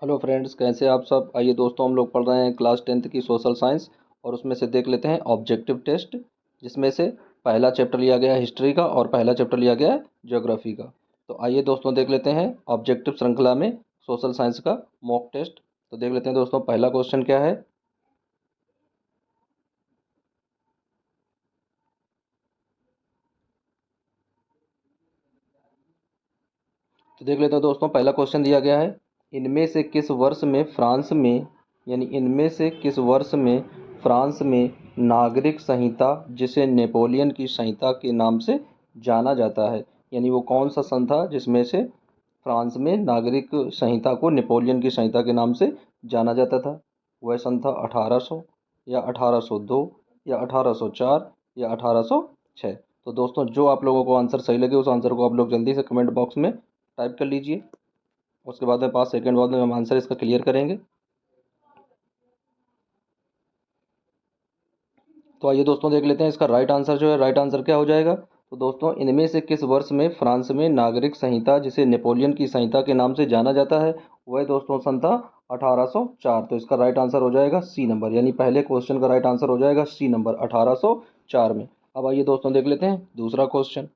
Hello friends, कैसे आप सब। आइए दोस्तों, हम लोग पढ़ रहे हैं क्लास 10th की सोशल साइंस और उसमें से देख लेते हैं ऑब्जेक्टिव टेस्ट, जिसमें से पहला चैप्टर लिया गया है हिस्ट्री का और पहला चैप्टर लिया गया है ज्योग्राफी का। तो आइए दोस्तों देख लेते हैं ऑब्जेक्टिव श्रृंखला में सोशल साइंस का मॉक टेस्ट। तो देख लेते हैं दोस्तों, पहला क्वेश्चन क्या है। तो देख लेते हैं दोस्तों, पहला क्वेश्चन दिया गया है, इनमें से किस वर्ष में फ्रांस में, यानी इनमें से किस वर्ष में फ्रांस में नागरिक संहिता, जिसे नेपोलियन की संहिता के नाम से जाना जाता है, यानी वो कौन सा सन था जिसमें से फ्रांस में नागरिक संहिता को नेपोलियन की संहिता के नाम से जाना जाता था। वह सन था 1800 या 1802 या 1804 या 1806। तो दोस्तों, जो आप लोगों को आंसर सही लगे उस आंसर को आप लोग जल्दी से कमेंट बॉक्स में टाइप कर लीजिए। उसके बाद में 5 सेकेंड बाद में हम आंसर इसका क्लियर करेंगे। तो आइए दोस्तों देख लेते हैं इसका राइट आंसर जो है, राइट आंसर क्या हो जाएगा। तो दोस्तों, इनमें से किस वर्ष में फ्रांस में नागरिक संहिता, जिसे नेपोलियन की संहिता के नाम से जाना जाता है, वह दोस्तों सन था 1804। तो इसका राइट आंसर हो जाएगा सी नंबर, यानी पहले क्वेश्चन का राइट आंसर हो जाएगा सी नंबर 1804 में। अब आइए दोस्तों देख लेते हैं दूसरा क्वेश्चन।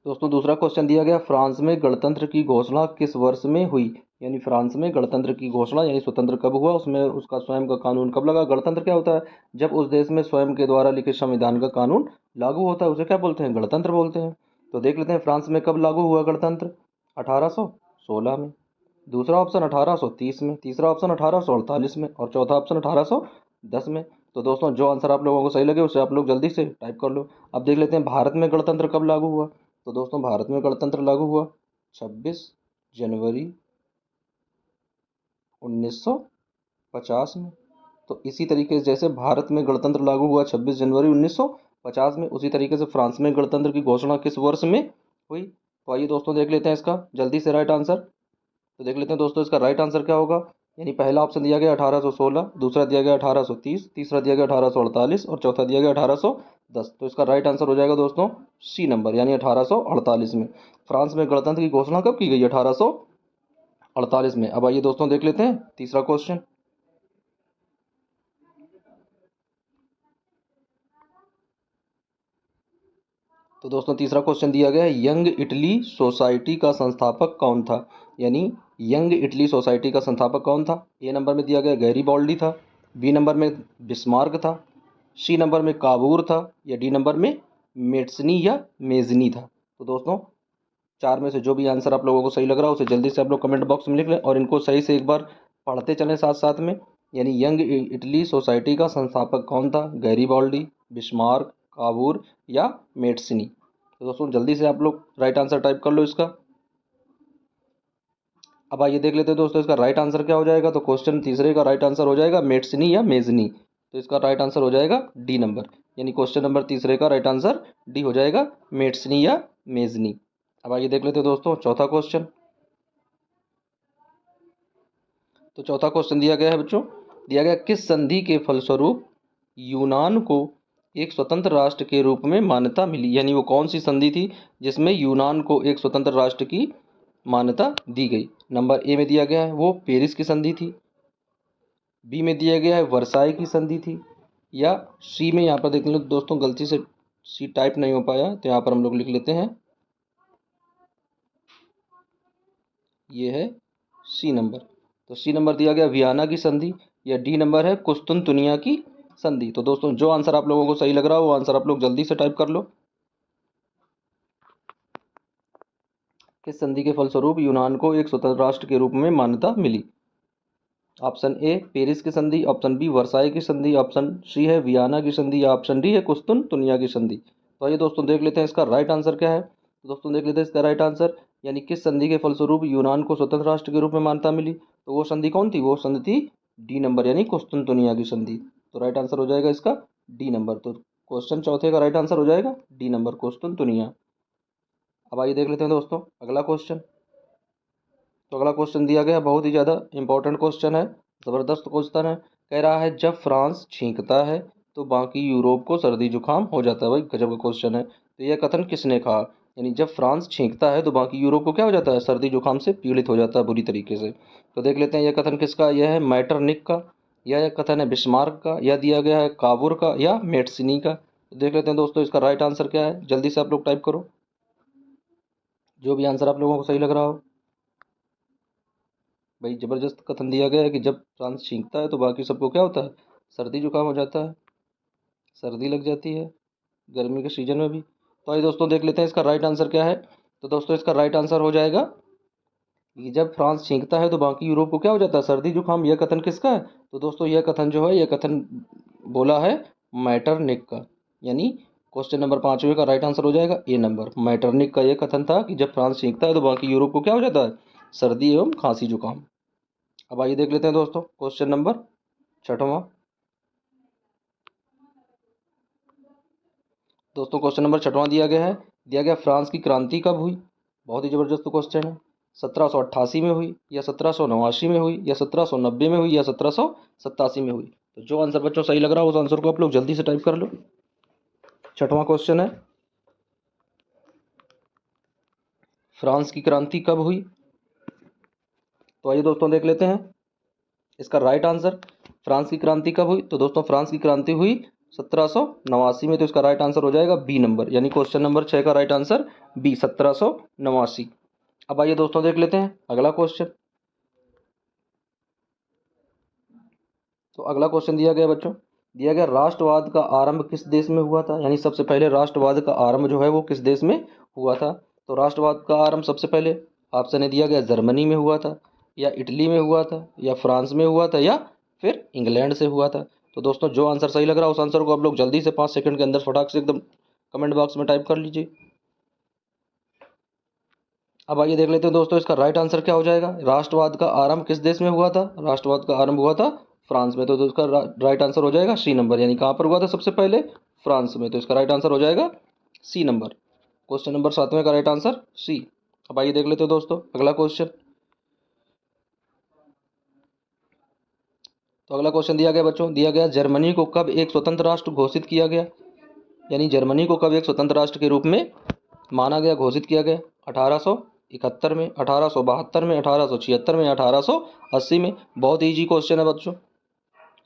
दोस्तों, दूसरा क्वेश्चन दिया गया, फ्रांस में गणतंत्र की घोषणा किस वर्ष में हुई, यानी फ्रांस में गणतंत्र की घोषणा यानी स्वतंत्र कब हुआ, उसमें उसका स्वयं का कानून कब लगा। गणतंत्र क्या होता है, जब उस देश में स्वयं के द्वारा लिखित संविधान का कानून लागू होता है, उसे क्या बोलते हैं, गणतंत्र बोलते हैं। तो देख लेते हैं फ्रांस में कब लागू हुआ गणतंत्र। 1816 में। दूसरा ऑप्शन 1830 में, तीसरा ऑप्शन 1848 में और चौथा ऑप्शन 1810 में। तो दोस्तों, जो आंसर आप लोगों को सही लगे उसे आप लोग जल्दी से टाइप कर लो। अब देख लेते हैं भारत में गणतंत्र कब लागू हुआ। तो दोस्तों, भारत में गणतंत्र लागू हुआ 26 जनवरी 1950 में। तो इसी तरीके से जैसे भारत में गणतंत्र लागू हुआ 26 जनवरी 1950 में, उसी तरीके से फ्रांस में गणतंत्र की घोषणा किस वर्ष में हुई। तो आइए दोस्तों देख लेते हैं इसका जल्दी से राइट आंसर। तो देख लेते हैं दोस्तों, इसका राइट आंसर क्या होगा। यानी पहला ऑप्शन दिया गया 1816, दूसरा दिया गया 1830, तीसरा दिया गया 1848 और चौथा दिया गया 1810। तो इसका राइट आंसर हो जाएगा दोस्तों सी नंबर, यानी 1848 में। फ्रांस में गणतंत्र की घोषणा कब की गई, 1848 में। अब आइए दोस्तों देख लेते हैं तीसरा क्वेश्चन। तो दोस्तों, तीसरा क्वेश्चन दिया गया है, यंग इटली सोसाइटी का संस्थापक कौन था, यानी यंग इटली सोसाइटी का संस्थापक कौन था। ए नंबर में दिया गया गैरीबाल्डी था, बी नंबर में बिस्मार्क था, सी नंबर में काबूर था या डी नंबर में मेट्सनी या मेजनी था। तो दोस्तों, चार में से जो भी आंसर आप लोगों को सही लग रहा है उसे जल्दी से आप लोग कमेंट बॉक्स में लिख लें और इनको सही से एक बार पढ़ते चलें साथ साथ में। यानी यंग इटली सोसाइटी का संस्थापक कौन था, गैरीबाल्डी, बिस्मार्क, काबूर या मेट्सनी। तो दोस्तों, जल्दी से आप लोग राइट आंसर टाइप कर लो इसका। अब आइए देख लेते हैं दोस्तों, इसका राइट आंसर क्या हो जाएगा। तो क्वेश्चन तीसरे का राइट आंसर हो जाएगा मेट्सनी या मेजनी। तो इसका राइट आंसर हो जाएगा डी नंबर, यानी क्वेश्चन नंबर तीसरे का राइट आंसर डी हो जाएगा, मेट्सनी या मेजनी। अब आइए देख लेते हैं दोस्तों चौथा क्वेश्चन। तो चौथा क्वेश्चन दिया गया है बच्चों, दिया गया किस संधि के फलस्वरूप यूनान को एक स्वतंत्र राष्ट्र के रूप में मान्यता मिली, यानी वो कौन सी संधि थी जिसमें यूनान को एक स्वतंत्र राष्ट्र की मान्यता दी गई। नंबर ए में दिया गया है वो पेरिस की संधि थी, बी में दिया गया है वर्साई की संधि थी, या सी में, यहाँ पर देख लो दोस्तों गलती से सी टाइप नहीं हो पाया तो यहाँ पर हम लोग लिख लेते हैं, ये है सी नंबर। तो सी नंबर दिया गया वियना की संधि, या डी नंबर है कुस्तुनतुनिया की संधि। तो दोस्तों, जो आंसर आप लोगों को सही लग रहा है वो आंसर आप लोग जल्दी से टाइप कर लो। किस संधि के फलस्वरूप यूनान को एक स्वतंत्र राष्ट्र के रूप में मान्यता मिली। ऑप्शन ए पेरिस की संधि, ऑप्शन बी वर्साई की संधि, ऑप्शन सी है वियना की संधि या ऑप्शन डी है कुस्तुनतुनिया की संधि। तो आइए दोस्तों देख लेते हैं इसका राइट आंसर क्या है। तो दोस्तों देख लेते हैं इसका राइट आंसर, यानी किस संधि के फलस्वरूप यूनान को स्वतंत्र राष्ट्र के रूप में मान्यता मिली। तो वो संधि कौन थी, वो संधि थी डी नंबर, यानी कुस्तुनतुनिया की संधि। तो राइट आंसर हो जाएगा इसका डी नंबर। तो क्वेश्चन चौथे का राइट आंसर हो जाएगा डी नंबर, कुस्तुनतुनिया। अब आइए देख लेते हैं दोस्तों अगला क्वेश्चन। तो अगला क्वेश्चन दिया गया, बहुत ही ज़्यादा इंपॉर्टेंट क्वेश्चन है, ज़बरदस्त क्वेश्चन है। कह रहा है जब फ्रांस छींकता है तो बाकी यूरोप को सर्दी जुकाम हो जाता है। भाई गजब का क्वेश्चन है। तो यह कथन किसने कहा। यानी जब फ्रांस छींकता है तो बाकी यूरोप को क्या हो जाता है, सर्दी जुकाम से पीड़ित हो जाता है बुरी तरीके से। तो देख लेते हैं यह कथन किसका, यह है मैटरनिक का, या यह कथन है बिस्मार्क का, या दिया गया है काबुर का, या मेटसिनी का। तो देख लेते हैं दोस्तों इसका राइट आंसर क्या है, जल्दी से आप लोग टाइप करो जो भी आंसर आप लोगों को सही लग रहा हो। भाई जबरदस्त कथन दिया गया है कि जब फ्रांस छींकता है तो बाकी सबको क्या होता है, सर्दी जुकाम हो जाता है, सर्दी लग जाती है गर्मी के सीजन में भी। तो आइए दोस्तों देख लेते हैं इसका राइट आंसर क्या है। तो दोस्तों इसका राइट आंसर हो जाएगा कि जब फ्रांस छींकता है तो बाकी यूरोप को क्या हो जाता है, सर्दी जुकाम। यह कथन किसका है, तो दोस्तों यह कथन जो है, यह कथन बोला है मैटरनिक का। यानी क्वेश्चन नंबर 5वें का राइट आंसर हो जाएगा ए नंबर। मैटरनिक का यह कथन था कि जब फ्रांस छींकता है तो बाकी यूरोप को क्या हो जाता है, सर्दी एवं खांसी जुकाम। अब आइए देख लेते हैं दोस्तों क्वेश्चन नंबर 6वां। दोस्तों क्वेश्चन नंबर 6वां दिया गया फ्रांस की क्रांति कब हुई। बहुत ही ज़बरदस्त क्वेश्चन है। 1788 में हुई, या 1789 में हुई, या 1790 में हुई, या 1787 में हुई। तो जो आंसर बच्चों सही लग रहा है उस आंसर को आप लोग जल्दी से टाइप कर लो। 6वां क्वेश्चन है, फ्रांस की क्रांति कब हुई। तो आइए दोस्तों देख लेते हैं इसका राइट आंसर। फ्रांस की क्रांति कब हुई, तो दोस्तों फ्रांस की क्रांति हुई 1789 में। तो इसका राइट आंसर हो जाएगा बी नंबर, यानी क्वेश्चन नंबर 6 का राइट आंसर बी, 1789। अब आइए दोस्तों देख लेते हैं अगला क्वेश्चन। तो अगला क्वेश्चन दिया गया बच्चों, दिया गया राष्ट्रवाद का आरंभ किस देश में हुआ था। यानी सबसे पहले राष्ट्रवाद का आरंभ जो है वो किस देश में हुआ था। तो राष्ट्रवाद का आरंभ सबसे पहले ऑप्शन ए दिया गया जर्मनी में हुआ था, या इटली में हुआ था, या फ्रांस में हुआ था, या फिर इंग्लैंड से हुआ था। तो दोस्तों जो आंसर सही लग रहा है उस आंसर को आप लोग जल्दी से 5 सेकंड के अंदर फटाक से एकदम कमेंट बॉक्स में टाइप कर लीजिए। अब आइए देख लेते हैं दोस्तों इसका राइट आंसर क्या हो जाएगा। राष्ट्रवाद का आरंभ किस देश में हुआ था, राष्ट्रवाद का आरंभ हुआ था फ्रांस में। तो इसका राइट आंसर हो जाएगा सी नंबर, यानी कहाँ पर हुआ था सबसे पहले, फ्रांस में। तो इसका राइट आंसर हो जाएगा सी नंबर। क्वेश्चन नंबर 7वें का राइट आंसर सी। अब आइए देख लेते हैं दोस्तों अगला क्वेश्चन। तो अगला क्वेश्चन दिया गया बच्चों, दिया गया जर्मनी को कब एक स्वतंत्र राष्ट्र घोषित किया गया। यानी जर्मनी को कब एक स्वतंत्र राष्ट्र के रूप में माना गया, घोषित किया गया। 1871 में, 1872 में, 1876 में, 1880 में। बहुत ईजी क्वेश्चन है बच्चों,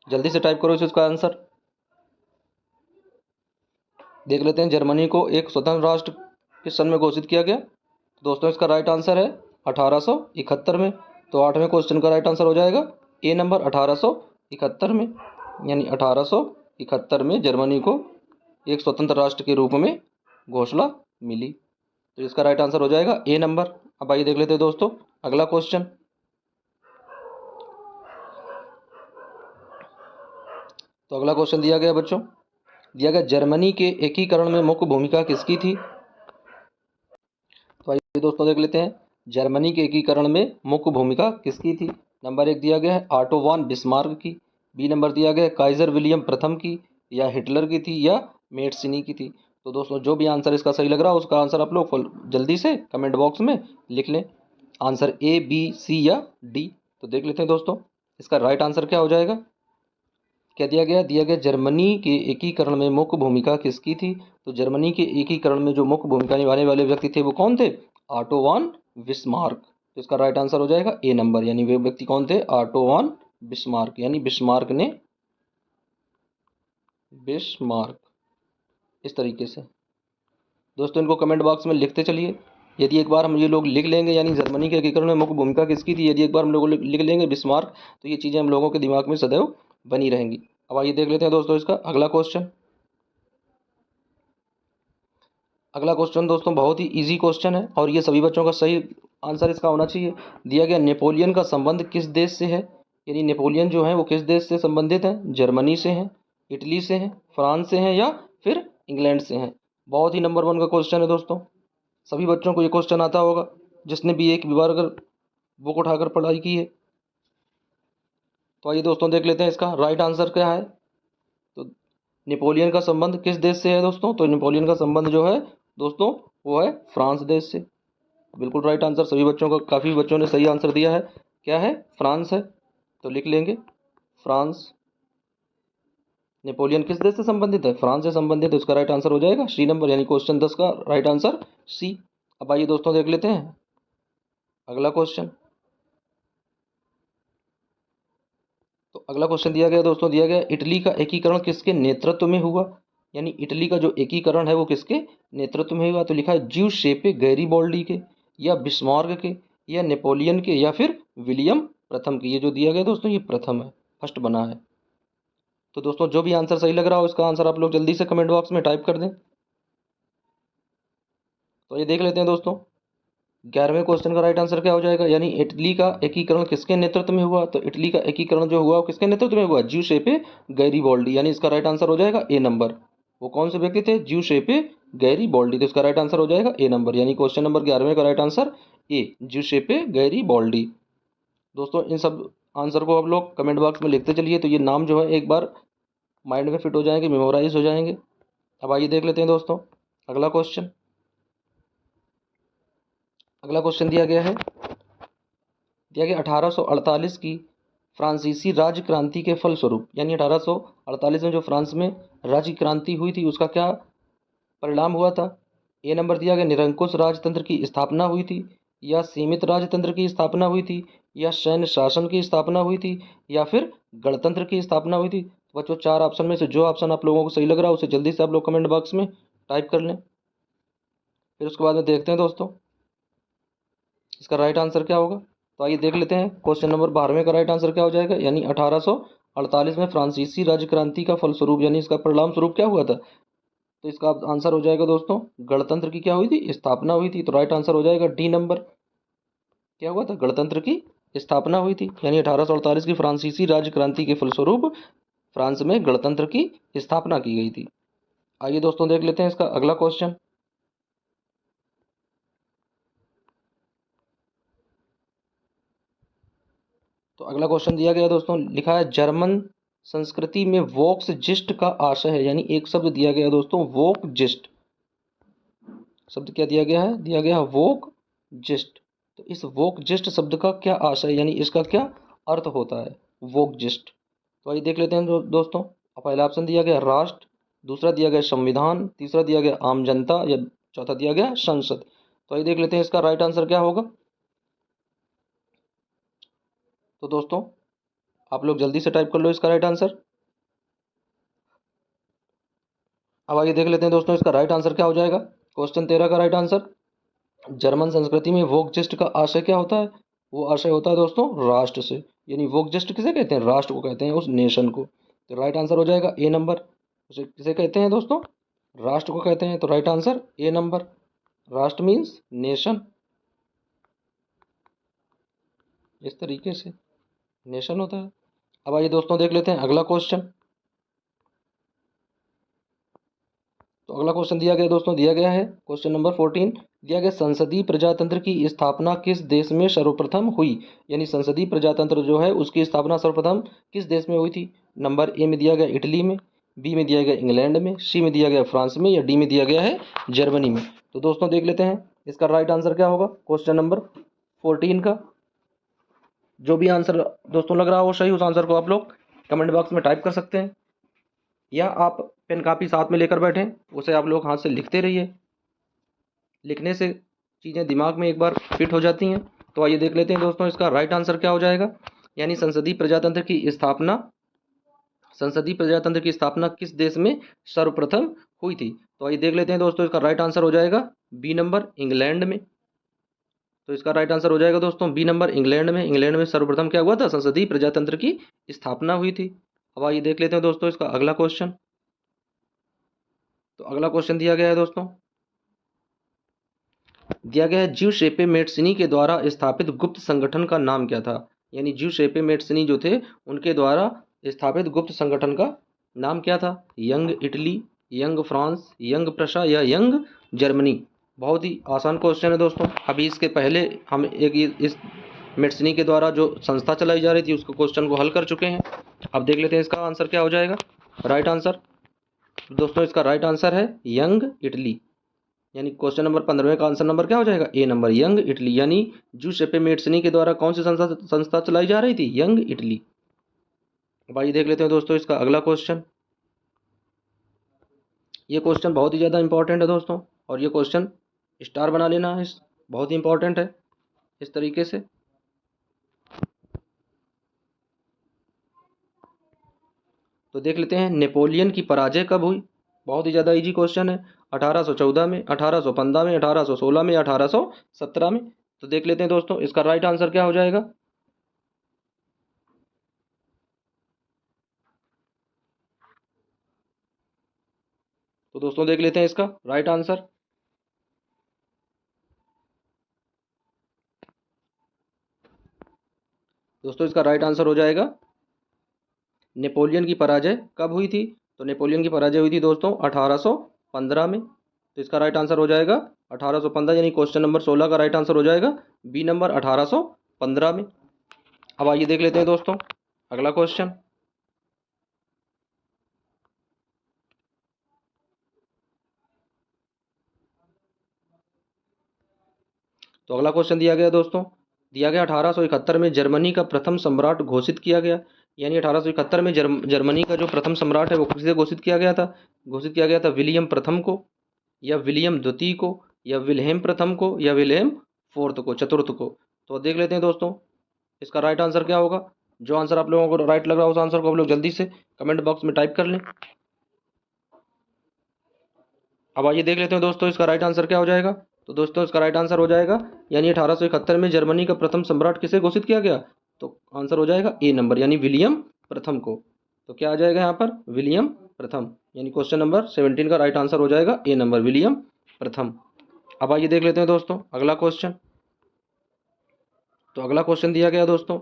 जल्दी से टाइप करो इसका आंसर। देख लेते हैं जर्मनी को एक स्वतंत्र राष्ट्र किस सन में घोषित किया गया। तो दोस्तों इसका राइट आंसर है 1871 में। तो 8वें क्वेश्चन का राइट आंसर हो जाएगा ए नंबर, 1871 में। यानी 1871 में जर्मनी को एक स्वतंत्र राष्ट्र के रूप में घोषणा मिली। तो इसका राइट आंसर हो जाएगा ए नंबर। अब आइए देख लेते हैं दोस्तों अगला क्वेश्चन। तो अगला क्वेश्चन दिया गया बच्चों, दिया गया जर्मनी के एकीकरण में मुख्य भूमिका किसकी थी। तो आइए दोस्तों देख लेते हैं जर्मनी के एकीकरण में मुख्य भूमिका किसकी थी। नंबर 1 दिया गया है ऑटो वॉन बिस्मार्क की, बी नंबर दिया गया है काइजर विलियम प्रथम की, या हिटलर की थी, या मेटसिनी की थी। तो दोस्तों जो भी आंसर इसका सही लग रहा है उसका आंसर आप लोग जल्दी से कमेंट बॉक्स में लिख लें। आंसर ए, बी, सी या डी। तो देख लेते हैं दोस्तों इसका राइट आंसर क्या हो जाएगा। क्या दिया गया जर्मनी के एकीकरण में मुख्य भूमिका किसकी थी। तो जर्मनी के एकीकरण में जो मुख्य भूमिका निभाने वाले व्यक्ति थे वो कौन थे, ऑटो वॉन बिस्मार्क। तो इसका राइट आंसर हो जाएगा ए नंबर, यानी वे व्यक्ति कौन थे, ऑटो वॉन बिस्मार्क। यानी बिस्मार्क ने, बिस्मार्क, इस तरीके से। दोस्तों इनको कमेंट बॉक्स में लिखते चलिए। यदि एक बार हम ये लोग लिख लेंगे, यानी जर्मनी के एकीकरण में मुख्य भूमिका किसकी थी, यदि एक बार हम लोग लिख लेंगे बिस्मार्क, तो ये चीज़ें हम लोगों के दिमाग में सदैव बनी रहेंगी। अब आइए देख लेते हैं दोस्तों इसका अगला क्वेश्चन। अगला क्वेश्चन दोस्तों बहुत ही इजी क्वेश्चन है और ये सभी बच्चों का सही आंसर इसका होना चाहिए। दिया गया नेपोलियन का संबंध किस देश से है। यानी नेपोलियन जो है वो किस देश से संबंधित है, जर्मनी से हैं, इटली से हैं, फ्रांस से हैं, या फिर इंग्लैंड से हैं। बहुत ही नंबर 1 का क्वेश्चन है दोस्तों, सभी बच्चों को ये क्वेश्चन आता होगा जिसने भी एक बार अगर बुक उठाकर पढ़ाई की है। तो आइए दोस्तों देख लेते हैं इसका राइट आंसर क्या है। तो नेपोलियन का संबंध किस देश से है दोस्तों, तो नेपोलियन का संबंध जो है दोस्तों वो है फ्रांस देश से। बिल्कुल राइट आंसर, सभी बच्चों का, काफ़ी बच्चों ने सही आंसर दिया है। क्या है, फ्रांस है। तो लिख लेंगे फ्रांस। नेपोलियन किस देश से संबंधित है, फ्रांस से संबंधित है। उसका राइट आंसर हो जाएगा सी नंबर, यानी क्वेश्चन 10 का राइट आंसर सी। अब आइए दोस्तों देख लेते हैं अगला क्वेश्चन। तो अगला क्वेश्चन दिया गया दोस्तों, दिया गया इटली का एकीकरण किसके नेतृत्व में हुआ। यानी इटली का जो एकीकरण है वो किसके नेतृत्व में हुआ। तो लिखा है ज्यूसेppe गैरिबाल्डी के, या बिस्मार्क के, या नेपोलियन के, या फिर विलियम प्रथम के। ये जो दिया गया दोस्तों ये प्रथम है, फर्स्ट बना है। तो दोस्तों जो भी आंसर सही लग रहा हो इसका आंसर आप लोग जल्दी से कमेंट बॉक्स में टाइप कर दें। तो ये देख लेते हैं दोस्तों 11वें क्वेश्चन का राइट आंसर क्या हो जाएगा। यानी इटली का एकीकरण किसके नेतृत्व में हुआ। तो इटली का एकीकरण जो हुआ वो किसके नेतृत्व में हुआ, ज्यूसेppe गैरिबाल्डी। यानी इसका राइट आंसर हो जाएगा ए नंबर। वो कौन से व्यक्ति थे, ज्यूसेppe गैरिबाल्डी। तो इसका राइट आंसर हो जाएगा ए नंबर, यानी क्वेश्चन नंबर 11वें का राइट आंसर ए, ज्यूसेppe गैरिबाल्डी। दोस्तों इन सब आंसर को आप लोग कमेंट बॉक्स में लिखते चलिए, तो ये नाम जो है एक बार माइंड में फिट हो जाएंगे, मेमोराइज हो जाएंगे। अब आइए देख लेते हैं दोस्तों अगला क्वेश्चन। अगला क्वेश्चन दिया गया है, दिया गया 1848 की फ्रांसीसी राज्य क्रांति के फलस्वरूप। यानी 1848 में जो फ्रांस में राज्य क्रांति हुई थी उसका क्या परिणाम हुआ था। ए नंबर दिया गया निरंकुश राजतंत्र की स्थापना हुई थी, या सीमित राजतंत्र की स्थापना हुई थी, या सैन्य शासन की स्थापना हुई थी, या फिर गणतंत्र की स्थापना हुई थी। तो बच्चों चार ऑप्शन में से जो ऑप्शन आप लोगों को सही लग रहा है उसे जल्दी से आप लोग कमेंट बॉक्स में टाइप कर लें। फिर उसके बाद में देखते हैं दोस्तों इसका राइट आंसर क्या होगा। तो आइए देख लेते हैं क्वेश्चन नंबर 12वें का राइट आंसर क्या हो जाएगा। यानी 1848 में फ्रांसीसी राज्य क्रांति का फलस्वरूप, यानी इसका परिणाम स्वरूप क्या हुआ था। तो इसका आंसर हो जाएगा दोस्तों गणतंत्र की क्या हुई थी, स्थापना हुई थी। तो राइट आंसर हो जाएगा डी नंबर, क्या हुआ था, गणतंत्र की स्थापना हुई थी। यानी 1848 की फ्रांसीसी राज्य क्रांति के फलस्वरूप फ्रांस में गणतंत्र की स्थापना की गई थी। आइए दोस्तों देख लेते हैं इसका अगला क्वेश्चन। तो अगला क्वेश्चन दिया गया दोस्तों, लिखा है जर्मन संस्कृति में वोक्स जिस्ट का आशय है। यानी एक शब्द दिया गया दोस्तों वोक जिस्ट, शब्द क्या दिया गया है, दिया गया है वोक जिस्ट। तो इस वोक जिस्ट शब्द का क्या आशय, यानी इसका क्या अर्थ होता है वोक जिस्ट। तो आइए देख लेते हैं दोस्तों। पहला ऑप्शन दिया गया राष्ट्र, दूसरा दिया गया संविधान, तीसरा दिया गया आम जनता, या चौथा दिया गया संसद। तो आइए देख लेते हैं इसका राइट आंसर क्या होगा। तो दोस्तों आप लोग जल्दी से टाइप कर लो इसका राइट आंसर। अब आइए देख लेते हैं दोस्तों इसका राइट आंसर क्या हो जाएगा। क्वेश्चन 13 का राइट आंसर, जर्मन संस्कृति में वोकजिस्ट का आशय क्या होता है। वो आशय होता है दोस्तों राष्ट्र से। यानी वोकजिस्ट किसे कहते हैं, राष्ट्र को कहते हैं, उस नेशन को। तो राइट आंसर हो जाएगा ए नंबर। उसे किसे कहते हैं दोस्तों, राष्ट्र को कहते हैं। तो राइट आंसर ए नंबर, राष्ट्र मीन्स नेशन, इस तरीके से नेशन होता है। अब आइए दोस्तों देख लेते हैं अगला क्वेश्चन। तो अगला क्वेश्चन दिया गया दोस्तों, दिया गया है क्वेश्चन नंबर 14, दिया गया संसदीय प्रजातंत्र की स्थापना किस देश में सर्वप्रथम हुई। यानी संसदीय प्रजातंत्र जो है उसकी स्थापना सर्वप्रथम किस देश में हुई थी। नंबर ए में दिया गया इटली में, बी में दिया गया इंग्लैंड में, सी में दिया गया फ्रांस में, या डी में दिया गया है जर्मनी में। तो दोस्तों देख लेते हैं इसका राइट आंसर क्या होगा क्वेश्चन नंबर 14 का। जो भी आंसर दोस्तों लग रहा हो सही उस आंसर को आप लोग कमेंट बॉक्स में टाइप कर सकते हैं, या आप पेन कापी साथ में लेकर बैठें, उसे आप लोग हाथ से लिखते रहिए। लिखने से चीज़ें दिमाग में एक बार फिट हो जाती हैं। तो आइए देख लेते हैं दोस्तों इसका राइट आंसर क्या हो जाएगा। यानी संसदीय प्रजातंत्र की स्थापना, संसदीय प्रजातंत्र की स्थापना किस देश में सर्वप्रथम हुई थी। तो आइए देख लेते हैं दोस्तों इसका राइट आंसर हो जाएगा बी नंबर, इंग्लैंड में। तो इसका राइट आंसर हो जाएगा दोस्तों बी नंबर, इंग्लैंड में। इंग्लैंड में सर्वप्रथम क्या हुआ था, संसदीय प्रजातंत्र की स्थापना हुई थी। अब आइए देख लेते हैं दोस्तों इसका अगला क्वेश्चन। तो अगला क्वेश्चन दिया गया है दोस्तों, दिया गया है ज्यूसेppe मैट्सिनी के द्वारा स्थापित गुप्त संगठन का नाम क्या था। यानी ज्यूसेppe मैट्सिनी जो थे उनके द्वारा स्थापित गुप्त संगठन का नाम क्या था। Young Italy, young France, young Prussia, या यंग जर्मनी। बहुत ही आसान क्वेश्चन है दोस्तों। अभी इसके पहले हम इस मैट्सिनी के द्वारा जो संस्था चलाई जा रही थी उसको क्वेश्चन को हल कर चुके हैं। अब देख लेते हैं इसका आंसर क्या हो जाएगा राइट आंसर। दोस्तों इसका राइट आंसर है यंग इटली। यानी क्वेश्चन नंबर 15 का आंसर नंबर क्या हो जाएगा, ए नंबर, यंग इटली। यानी ज्यूसेppe मैट्सिनी के द्वारा कौन सी संस्था चलाई जा रही थी, यंग इटली। अब आइए देख लेते हैं दोस्तों इसका अगला क्वेश्चन। ये क्वेश्चन बहुत ही ज़्यादा इंपॉर्टेंट है दोस्तों, और ये क्वेश्चन स्टार बना लेना है, इस बहुत ही इंपॉर्टेंट है इस तरीके से। तो देख लेते हैं नेपोलियन की पराजय कब हुई। बहुत ही ज़्यादा इजी क्वेश्चन है। 1814 में, 1815 में, 1816 में, 1817 में। तो देख लेते हैं दोस्तों इसका राइट आंसर क्या हो जाएगा। तो दोस्तों देख लेते हैं इसका राइट आंसर। दोस्तों इसका राइट आंसर हो जाएगा नेपोलियन की पराजय कब हुई थी। तो नेपोलियन की पराजय हुई थी दोस्तों 1815 में। तो इसका राइट आंसर हो जाएगा 1815, यानी क्वेश्चन नंबर 16 का राइट आंसर हो जाएगा बी नंबर 1815 में। अब आइए देख लेते हैं दोस्तों अगला क्वेश्चन। तो अगला क्वेश्चन दिया गया दोस्तों, दिया गया 1871 में जर्मनी का प्रथम सम्राट घोषित किया गया। यानी 1871 में जर्मनी का जो प्रथम सम्राट है वो किसे घोषित किया गया था। घोषित किया गया था विलियम प्रथम को, या विलियम द्वितीय को, या विल्हेम प्रथम को, या विल्हेम फोर्थ को, चतुर्थ को। तो देख लेते हैं दोस्तों इसका राइट आंसर क्या होगा। जो आंसर आप लोगों को राइट लग रहा है उस आंसर को आप लोग जल्दी से कमेंट बॉक्स में टाइप कर लें। अब आइए देख लेते हैं दोस्तों इसका राइट आंसर क्या हो जाएगा। तो दोस्तों इसका राइट आंसर हो जाएगा, यानी 1871 में जर्मनी का प्रथम सम्राट किसे घोषित किया गया। तो आंसर हो जाएगा ए नंबर, यानी विलियम प्रथम को। तो क्या आ जाएगा यहाँ पर, विलियम प्रथम, यानी क्वेश्चन नंबर 17 का राइट आंसर हो जाएगा ए नंबर, विलियम प्रथम। अब आइए देख लेते हैं दोस्तों अगला क्वेश्चन। तो अगला क्वेश्चन दिया गया दोस्तों,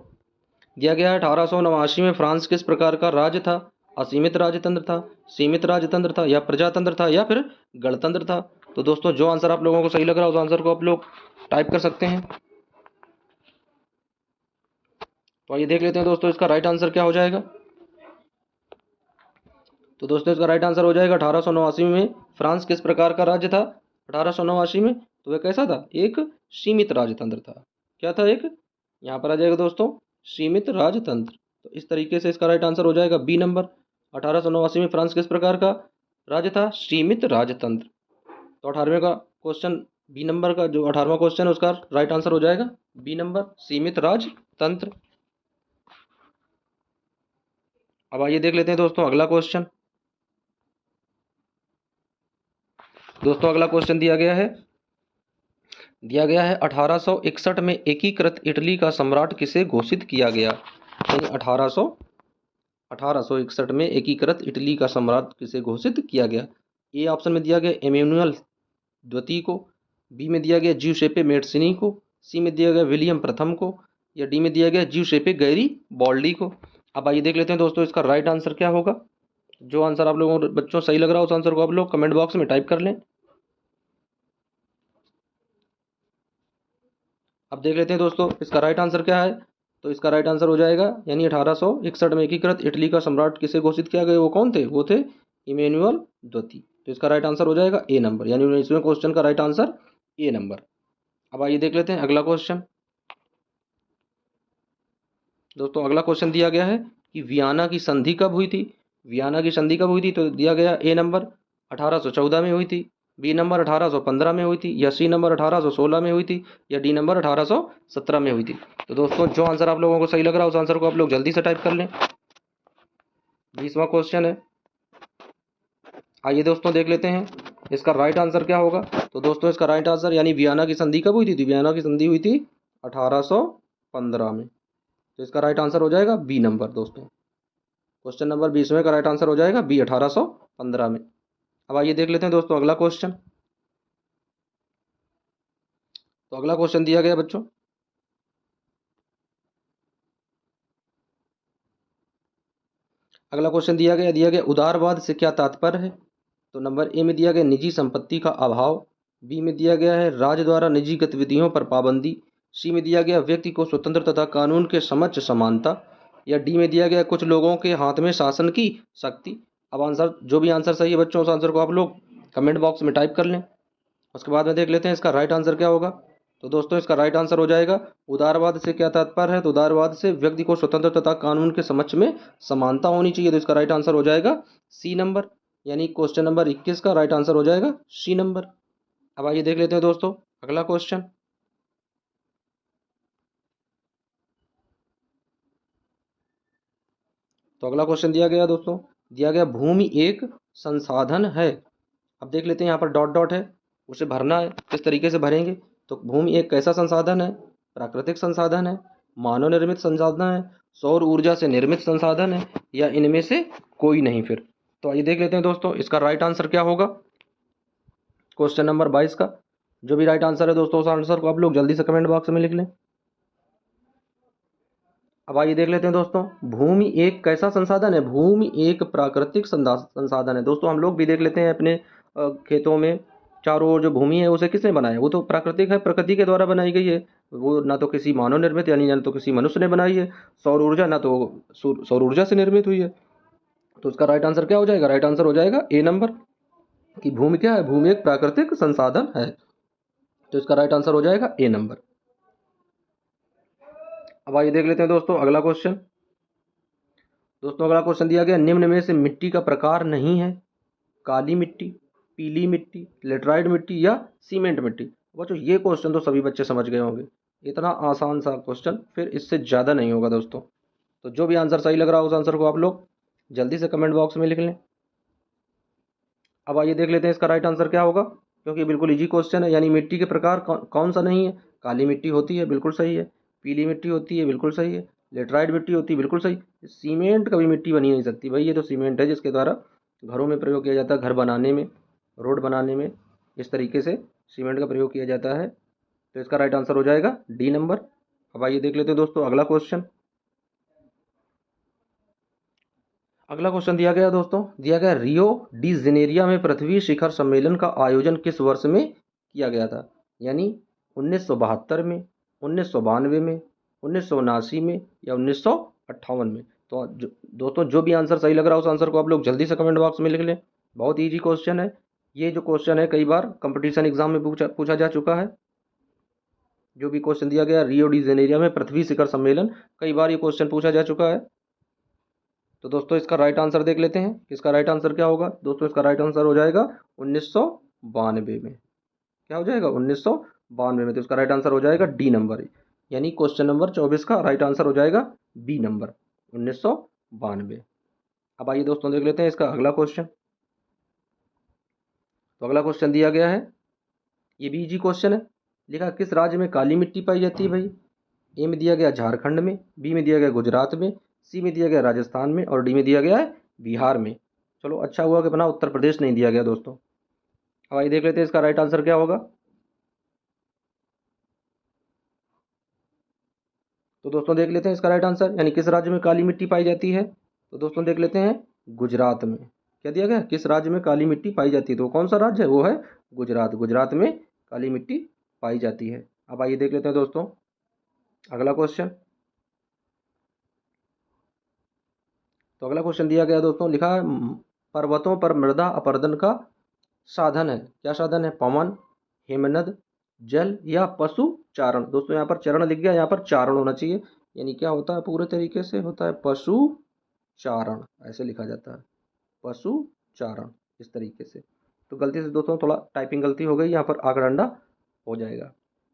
दिया गया है 1889 में फ्रांस किस प्रकार का राज्य था। असीमित राजतंत्र था, सीमित राजतंत्र था, या प्रजातंत्र था, या फिर गणतंत्र था। तो दोस्तों जो आंसर आप लोगों को सही लग रहा है उस आंसर को आप लोग टाइप कर सकते हैं। तो आइए देख लेते हैं दोस्तों इसका राइट आंसर क्या हो जाएगा। तो दोस्तों इसका राइट आंसर हो जाएगा 1889 में फ्रांस किस प्रकार का राज्य था। 1889 में तो वह कैसा था, एक सीमित राजतंत्र था। क्या था, एक, यहाँ पर आ जाएगा दोस्तों सीमित राजतंत्र। तो इस तरीके से इसका राइट आंसर हो जाएगा बी नंबर। 1889 में फ्रांस किस प्रकार का राज्य था, सीमित राजतंत्र। तो 18वें का क्वेश्चन, बी नंबर का जो 18वां क्वेश्चन है उसका राइट आंसर हो जाएगा बी नंबर, सीमित राजतंत्र। अब आइए देख लेते हैं दोस्तों अगला क्वेश्चन। दोस्तों अगला क्वेश्चन दिया गया है, 1861 में एकीकृत इटली का सम्राट किसे घोषित किया गया। यानी 1861 में एकीकृत इटली का सम्राट किसे घोषित किया गया। ए ऑप्शन में दिया गया इमैनुअल द्वितीय को, बी में दिया गया ज्यूसेप्पे मैट्सिनी को, सी में दिया गया विलियम प्रथम को, या डी में दिया गया ज्यूसेप्पे गैरीबाल्डी को। अब आइए देख लेते हैं दोस्तों इसका राइट आंसर क्या होगा। जो आंसर आप लोगों को बच्चों सही लग रहा है उस आंसर को आप लोग कमेंट बॉक्स में टाइप कर लें। अब देख लेते हैं दोस्तों इसका राइट आंसर क्या है। तो इसका राइट आंसर हो जाएगा, यानी 1861 में एकीकृत इटली का सम्राट किसे घोषित किया गया, वो कौन थे, वो थे इमैनुअल द्वितीय। तो इसका राइट आंसर हो जाएगा ए नंबर, यानी 19वें क्वेश्चन का राइट आंसर ए नंबर। अब आइए देख लेते हैं अगला क्वेश्चन। दोस्तों अगला क्वेश्चन दिया गया है कि वियना की संधि कब हुई थी। वियना की संधि कब हुई थी। तो दिया गया ए नंबर 1814 में हुई थी, बी नंबर 1815 में हुई थी, या सी नंबर 1816 में हुई थी, या डी नंबर 1817 में हुई थी। तो दोस्तों जो आंसर आप लोगों को सही लग रहा है उस आंसर को आप लोग जल्दी से टाइप कर लें। 20वां क्वेश्चन है। आइए दोस्तों देख लेते हैं इसका राइट आंसर क्या होगा। तो दोस्तों इसका राइट आंसर, यानी वियना की संधि कब हुई थी। वियना की संधि हुई थी 1815 में। तो इसका राइट आंसर हो जाएगा बी नंबर दोस्तों। क्वेश्चन नंबर 20वें का राइट आंसर हो जाएगा बी, 1815 में। अब आइए देख लेते हैं दोस्तों अगला क्वेश्चन। तो अगला क्वेश्चन दिया गया बच्चों, अगला क्वेश्चन दिया गया उदारवाद से क्या तात्पर्य है। तो नंबर ए में दिया गया निजी संपत्ति का अभाव, बी में दिया गया है राज्य द्वारा निजी गतिविधियों पर पाबंदी, सी में दिया गया व्यक्ति को स्वतंत्र तथा कानून के समक्ष समानता, या डी में दिया गया कुछ लोगों के हाथ में शासन की शक्ति। अब आंसर, जो भी आंसर सही है बच्चों उस आंसर को आप लोग कमेंट बॉक्स में टाइप कर लें। उसके बाद में देख लेते हैं इसका राइट आंसर क्या होगा। तो दोस्तों इसका राइट आंसर हो जाएगा उदारवाद से क्या तात्पर्य है। तो उदारवाद से व्यक्ति को स्वतंत्र तथा कानून के समक्ष में समानता होनी चाहिए। तो इसका राइट आंसर हो जाएगा सी नंबर, यानी क्वेश्चन नंबर 21 का राइट आंसर हो जाएगा सी नंबर। अब आइए देख लेते हैं दोस्तों अगला क्वेश्चन। तो अगला क्वेश्चन दिया गया दोस्तों, दिया गया भूमि एक संसाधन है। अब देख लेते हैं यहाँ पर डॉट डॉट है, उसे भरना है। किस तरीके से भरेंगे? तो भूमि एक कैसा संसाधन है? प्राकृतिक संसाधन है, मानव निर्मित संसाधन है, सौर ऊर्जा से निर्मित संसाधन है, या इनमें से कोई नहीं फिर। तो आइए देख लेते हैं दोस्तों इसका राइट आंसर क्या होगा क्वेश्चन नंबर 22 का। जो भी राइट आंसर है दोस्तों उस आंसर को आप लोग जल्दी से कमेंट बॉक्स में लिख लें। अब आइए देख लेते हैं दोस्तों, भूमि एक कैसा संसाधन है? भूमि एक प्राकृतिक संसाधन है। दोस्तों हम लोग भी देख लेते हैं अपने खेतों में चारों ओर जो भूमि है उसे किसने बनाया? वो तो प्राकृतिक है, प्रकृति के द्वारा बनाई गई है। वो ना तो किसी मानव निर्मित यानी ना तो किसी मनुष्य ने बनाई है। सौर ऊर्जा ना तो सौर ऊर्जा से निर्मित हुई है। तो उसका राइट आंसर क्या हो जाएगा? राइट आंसर हो जाएगा ए नंबर, कि भूमि क्या है? भूमि एक प्राकृतिक संसाधन है। तो इसका राइट आंसर हो जाएगा ए नंबर। अब आइए देख लेते हैं दोस्तों अगला क्वेश्चन। दोस्तों अगला क्वेश्चन दिया गया, निम्न में से मिट्टी का प्रकार नहीं है? काली मिट्टी, पीली मिट्टी, लेटराइट मिट्टी, या सीमेंट मिट्टी। बच्चों ये क्वेश्चन तो सभी बच्चे समझ गए होंगे, इतना आसान सा क्वेश्चन फिर इससे ज़्यादा नहीं होगा दोस्तों। तो जो भी आंसर सही लग रहा है उस आंसर को आप लोग जल्दी से कमेंट बॉक्स में लिख लें। अब आइए देख लेते हैं इसका राइट आंसर क्या होगा, क्योंकि बिल्कुल इजी क्वेश्चन है। यानी मिट्टी के प्रकार कौन सा नहीं है? काली मिट्टी होती है, बिल्कुल सही है। पीली मिट्टी होती है, बिल्कुल सही है। लेटराइट मिट्टी होती है, बिल्कुल सही। सीमेंट कभी मिट्टी बनी नहीं सकती भाई, ये तो सीमेंट है जिसके द्वारा घरों में प्रयोग किया जाता है, घर बनाने में, रोड बनाने में, इस तरीके से सीमेंट का प्रयोग किया जाता है। तो इसका राइट आंसर हो जाएगा डी नंबर। अब आइए देख लेते हैं दोस्तों अगला क्वेश्चन। अगला क्वेश्चन दिया गया दोस्तों, दिया गया रियो डी जेनेरिया में पृथ्वी शिखर सम्मेलन का आयोजन किस वर्ष में किया गया था? यानी 1972 में, 1992 में, 1979 में, या 1958 में। तो दोस्तों जो भी आंसर सही लग रहा है उस आंसर को आप लोग जल्दी से कमेंट बॉक्स में लिख लें। बहुत ईजी क्वेश्चन है। ये जो क्वेश्चन है कई बार कंपटीशन एग्जाम में पूछा जा चुका है। जो भी क्वेश्चन दिया गया रियो डी जेनेरिया में पृथ्वी शिखर सम्मेलन, कई बार ये क्वेश्चन पूछा जा चुका है। तो दोस्तों इसका राइट आंसर देख लेते हैं, इसका राइट आंसर क्या होगा? दोस्तों इसका राइट आंसर हो जाएगा 1992 में। क्या हो जाएगा? 1992 में। तो इसका राइट आंसर हो जाएगा डी नंबर, यानी क्वेश्चन नंबर 24 का राइट आंसर हो जाएगा बी नंबर, 1992। अब आइए दोस्तों देख लेते हैं इसका अगला क्वेश्चन। तो अगला क्वेश्चन दिया गया है, ये भी इजी क्वेश्चन है। लिखा किस राज्य में काली मिट्टी पाई जाती है भाई? ए में दिया गया झारखंड में, बी में दिया गया गुजरात में, सी में दिया गया राजस्थान में, और डी में दिया गया है बिहार में। चलो अच्छा हुआ कि अपना उत्तर प्रदेश नहीं दिया गया दोस्तों। अब आइए देख लेते हैं इसका राइट आंसर क्या होगा। तो दोस्तों देख लेते हैं इसका राइट आंसर, यानी किस राज्य में काली मिट्टी पाई जाती है। तो दोस्तों देख लेते हैं गुजरात में। क्या दिया गया? किस राज्य में काली मिट्टी पाई जाती है? तो कौन सा राज्य है? वो है गुजरात। गुजरात में काली मिट्टी पाई जाती है। अब आइए देख लेते हैं दोस्तों अगला क्वेश्चन। तो अगला क्वेश्चन दिया गया दोस्तों, लिखा है पर्वतों पर मृदा अपरदन का साधन है। क्या साधन है? पवन, हिमनद, जल, या पशु चारण। दोस्तों यहाँ पर चरण लिख गया, यहाँ पर चारण होना चाहिए। यानी क्या होता है? पूरे तरीके से होता है पशु चारण, ऐसे लिखा जाता है पशु चारण, इस तरीके से। तो गलती से दोस्तों थोड़ा टाइपिंग गलती हो गई, यहाँ पर आगरंडा हो जाएगा।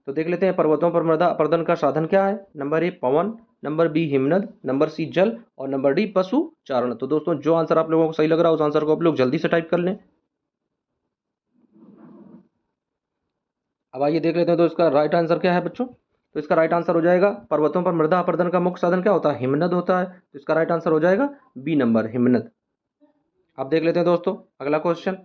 तो देख लेते हैं पर्वतों पर मृदा अपर्दन का साधन क्या है। नंबर ए पवन, नंबर बी हिमनद, नंबर सी जल, और नंबर डी पशु चारण। तो दोस्तों जो आंसर आप लोगों को सही लग रहा है उस आंसर को आप लोग जल्दी से टाइप कर लें। अब आइए देख लेते हैं तो इसका राइट आंसर क्या है बच्चों। तो इसका राइट आंसर हो जाएगा, पर्वतों पर मृदा अपर्दन का मुख्य साधन क्या होता है? हिमनद होता है। तो इसका राइट आंसर हो जाएगा बी नंबर, हिमनद। अब देख लेते हैं दोस्तों अगला क्वेश्चन।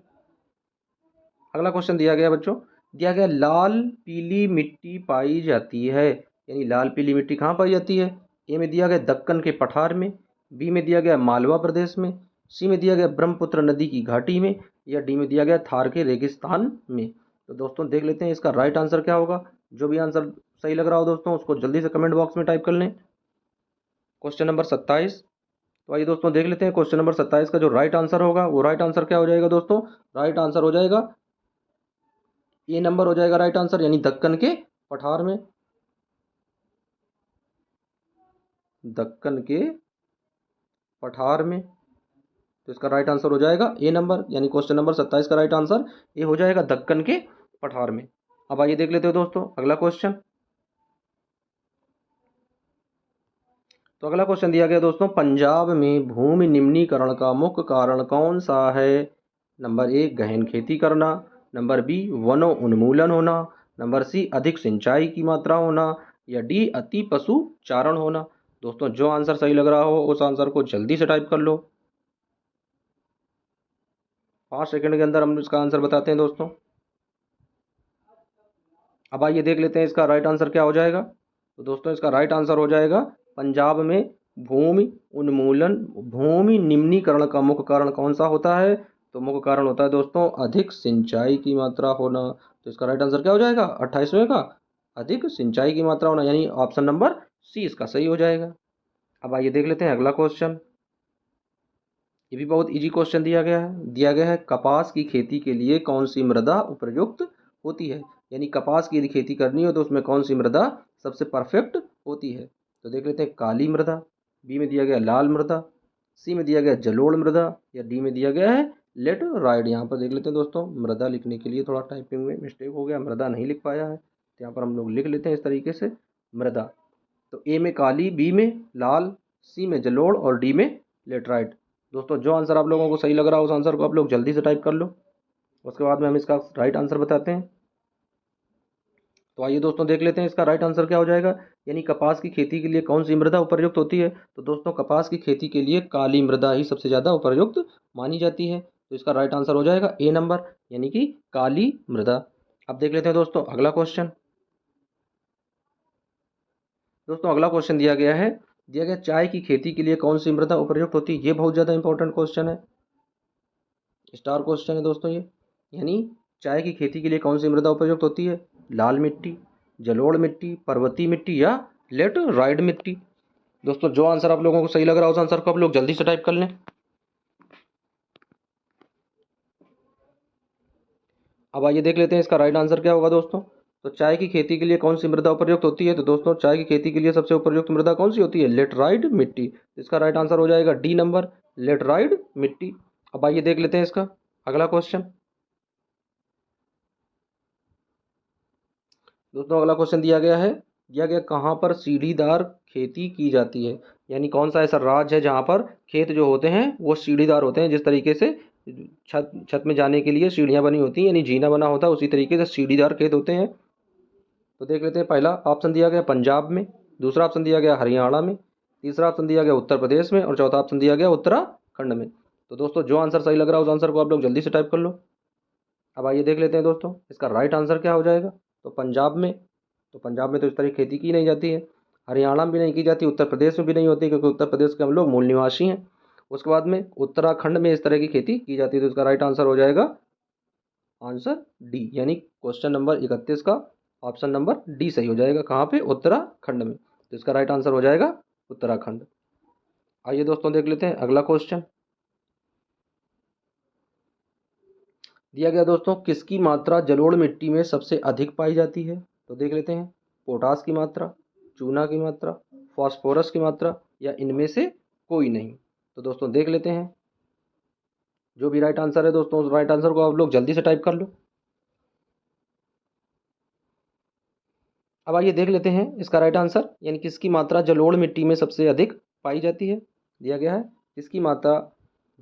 अगला क्वेश्चन दिया गया बच्चों, दिया गया लाल पीली मिट्टी पाई जाती है। यानी लाल पीली मिट्टी कहाँ पाई जाती है? ए में दिया गया दक्कन के पठार में, बी में दिया गया मालवा प्रदेश में, सी में दिया गया ब्रह्मपुत्र नदी की घाटी में, या डी में दिया गया थार के रेगिस्तान में। तो दोस्तों देख लेते हैं इसका राइट आंसर क्या होगा। जो भी आंसर सही लग रहा हो दोस्तों उसको जल्दी से कमेंट बॉक्स में टाइप कर लें। Question number 27। तो आइए दोस्तों देख लेते हैं क्वेश्चन नंबर 27 का जो राइट आंसर होगा वो राइट आंसर क्या हो जाएगा दोस्तों। राइट आंसर हो जाएगा ए नंबर हो जाएगा राइट आंसर, यानी दक्कन के पठार में। दक्कन के पठार में। तो इसका राइट आंसर हो जाएगा ए नंबर, यानी क्वेश्चन नंबर 27 का राइट आंसर ए हो जाएगा दक्कन के पठार में। अब आइए देख लेते हो दोस्तों अगला क्वेश्चन। तो अगला क्वेश्चन दिया गया दोस्तों, पंजाब में भूमि निम्नीकरण का मुख्य कारण कौन सा है? नंबर ए गहन खेती करना, नंबर बी वनों उन्मूलन होना, नंबर सी अधिक सिंचाई की मात्रा होना, या डी अति पशु चारण होना। दोस्तों जो आंसर सही लग रहा हो उस आंसर को जल्दी से टाइप कर लो। 5 सेकंड के अंदर हम इसका आंसर बताते हैं दोस्तों। अब आइए देख लेते हैं इसका राइट आंसर क्या हो जाएगा। तो दोस्तों इसका राइट आंसर हो जाएगा, पंजाब में भूमि उन्मूलन भूमि निम्नीकरण का मुख्य कारण कौन सा होता है? तो मुख्य कारण होता है दोस्तों अधिक सिंचाई की मात्रा होना। तो इसका राइट आंसर क्या हो जाएगा 28वें का, अधिक सिंचाई की मात्रा होना, यानी ऑप्शन नंबर सी इसका सही हो जाएगा। अब आइए देख लेते हैं अगला क्वेश्चन। ये भी बहुत इजी क्वेश्चन दिया गया है कपास की खेती के लिए कौन सी मृदा उपयुक्त होती है? यानी कपास की यदि खेती करनी हो तो उसमें कौन सी मृदा सबसे परफेक्ट होती है? तो देख लेते हैं काली मृदा, बी में दिया गया लाल मृदा, सी में दिया गया जलोढ़ मृदा, या डी में दिया गया है लेटराइट। यहाँ पर देख लेते हैं दोस्तों, मृदा लिखने के लिए थोड़ा टाइपिंग में मिस्टेक हो गया, मृदा नहीं लिख पाया है, तो यहाँ पर हम लोग लिख लेते हैं इस तरीके से मृदा। तो ए में काली, बी में लाल, सी में जलोढ़ और डी में लेटराइट। दोस्तों जो आंसर आप लोगों को सही लग रहा है उस आंसर को आप लोग जल्दी से टाइप कर लो, उसके बाद में हम इसका राइट आंसर बताते हैं। तो आइए दोस्तों देख लेते हैं इसका राइट आंसर क्या हो जाएगा। यानी कपास की खेती के लिए कौन सी मृदा उपयुक्त होती है? तो दोस्तों कपास की खेती के लिए काली मृदा ही सबसे ज़्यादा उपयुक्त मानी जाती है। तो इसका राइट आंसर हो जाएगा ए नंबर, यानी कि काली मृदा। अब देख लेते हैं दोस्तों अगला क्वेश्चन। दोस्तों अगला क्वेश्चन दिया गया चाय की खेती के लिए कौन सी मृदा उपयुक्त होती है? ये बहुत ज़्यादा इंपॉर्टेंट क्वेश्चन है, स्टार क्वेश्चन है दोस्तों ये। यानी चाय की खेती के लिए कौन सी मृदा उपयुक्त होती है? लाल मिट्टी, जलोढ़ मिट्टी, पर्वतीय मिट्टी, या लेटराइट मिट्टी। दोस्तों जो आंसर आप लोगों को सही लग रहा है उस आंसर को आप लोग जल्दी से टाइप कर लें। अब आइए देख लेते हैं इसका राइट आंसर क्या होगा दोस्तों। तो चाय की खेती के लिए कौन सी मृदा उपयुक्त होती है? तो दोस्तों चाय की खेती के लिए सबसे उपयुक्त मृदा कौन सी होती है? लेटराइट मिट्टी। इसका राइट आंसर हो जाएगा डी नंबर, लेटराइट मिट्टी। अब आइए देख लेते हैं इसका अगला क्वेश्चन। दोस्तों अगला क्वेश्चन दिया गया कहाँ पर सीढ़ीदार खेती की जाती है? यानी कौन सा ऐसा राज्य है जहाँ पर खेत जो होते हैं वो सीढ़ीदार होते हैं, जिस तरीके से छत छत में जाने के लिए सीढ़ियाँ बनी होती हैं, यानी जीना बना होता है, उसी तरीके से सीढ़ीदार खेत होते हैं। तो देख लेते हैं, पहला ऑप्शन दिया गया पंजाब में, दूसरा ऑप्शन दिया गया हरियाणा में, तीसरा ऑप्शन दिया गया उत्तर प्रदेश में, और चौथा ऑप्शन दिया गया उत्तराखंड में। तो दोस्तों जो आंसर सही लग रहा है उस आंसर को आप लोग जल्दी से टाइप कर लो। अब आइए देख लेते हैं दोस्तों इसका राइट आंसर क्या हो जाएगा। तो पंजाब में तो इस तरह की खेती की नहीं जाती है, हरियाणा में भी नहीं की जाती, उत्तर प्रदेश में भी नहीं होती, क्योंकि उत्तर प्रदेश के हम लोग मूल निवासी हैं। उसके बाद में उत्तराखंड में इस तरह की खेती की जाती है। तो इसका राइट आंसर हो जाएगा आंसर डी, यानी क्वेश्चन नंबर 31 का ऑप्शन नंबर डी सही हो जाएगा। कहाँ पे? उत्तराखंड में। तो इसका राइट आंसर हो जाएगा उत्तराखंड। आइए दोस्तों देख लेते हैं अगला क्वेश्चन। दिया गया दोस्तों किसकी मात्रा जलोढ़ मिट्टी में सबसे अधिक पाई जाती है? तो देख लेते हैं, पोटास की मात्रा, चूना की मात्रा, फास्फोरस की मात्रा, या इनमें से कोई नहीं। तो दोस्तों देख लेते हैं, जो भी राइट आंसर है दोस्तों उस राइट आंसर को आप लोग जल्दी से टाइप कर लो। अब आइए देख लेते हैं इसका राइट आंसर, यानी किसकी मात्रा जलोढ़ मिट्टी में सबसे अधिक पाई जाती है। दिया गया है किसकी मात्रा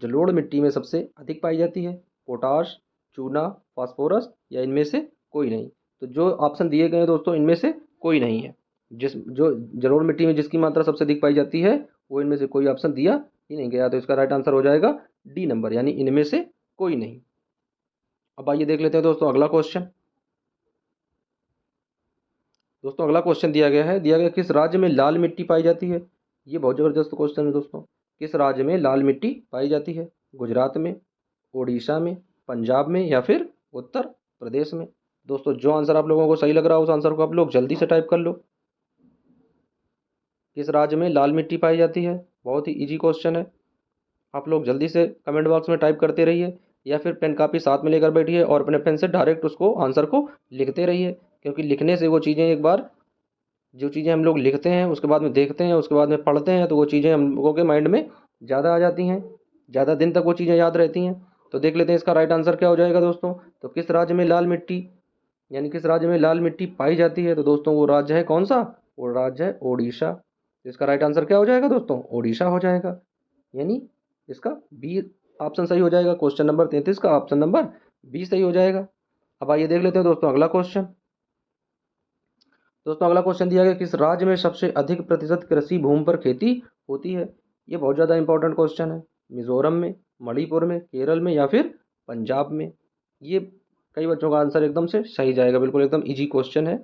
जलोढ़ मिट्टी में सबसे अधिक पाई जाती है, पोटाश, चूना, फास्फोरस, या इनमें से कोई नहीं। तो जो ऑप्शन दिए गए हैं दोस्तों इनमें से कोई नहीं है। जो जलोढ़ मिट्टी में जिसकी मात्रा सबसे अधिक पाई जाती है वो इनमें से कोई ऑप्शन दिया ही नहीं गया। तो इसका राइट आंसर हो जाएगा डी नंबर, यानी इनमें से कोई नहीं। अब आइए देख लेते हैं दोस्तों अगला क्वेश्चन। दोस्तों अगला क्वेश्चन दिया गया किस राज्य में लाल मिट्टी पाई जाती है? ये बहुत ज़बरदस्त क्वेश्चन है दोस्तों। किस राज्य में लाल मिट्टी पाई जाती है? गुजरात में, उड़ीसा में, पंजाब में, या फिर उत्तर प्रदेश में। दोस्तों जो आंसर आप लोगों को सही लग रहा है उस आंसर को आप लोग जल्दी से टाइप कर लो। किस राज्य में लाल मिट्टी पाई जाती है? बहुत ही ईजी क्वेश्चन है, आप लोग जल्दी से कमेंट बॉक्स में टाइप करते रहिए, या फिर पेन कापी साथ में लेकर बैठिए और अपने पेन से डायरेक्ट उसको आंसर को लिखते रहिए। क्योंकि लिखने से वो चीज़ें एक बार जो चीज़ें हम लोग लिखते हैं उसके बाद में देखते हैं उसके बाद में पढ़ते हैं तो वो चीज़ें हम लोगों के माइंड में ज़्यादा आ जाती हैं, ज़्यादा दिन तक वो चीज़ें याद रहती हैं। तो देख लेते हैं इसका राइट आंसर क्या हो जाएगा दोस्तों। तो किस राज्य में लाल मिट्टी यानी किस राज्य में लाल मिट्टी पाई जाती है? तो दोस्तों वो राज्य है कौन सा? वो राज्य है ओडिशा। तो इसका राइट आंसर क्या हो जाएगा दोस्तों? ओडिशा हो जाएगा। यानी इसका बी ऑप्शन सही हो जाएगा। क्वेश्चन नंबर 33 का ऑप्शन नंबर बी सही हो जाएगा। अब आइए देख लेते हैं दोस्तों अगला क्वेश्चन। दोस्तों अगला क्वेश्चन दिया गया, किस राज्य में सबसे अधिक प्रतिशत कृषि भूमि पर खेती होती है? ये बहुत ज़्यादा इंपॉर्टेंट क्वेश्चन है। मिजोरम में, मणिपुर में, केरल में या फिर पंजाब में? ये कई बच्चों का आंसर एकदम से सही जाएगा, बिल्कुल एकदम इजी क्वेश्चन है।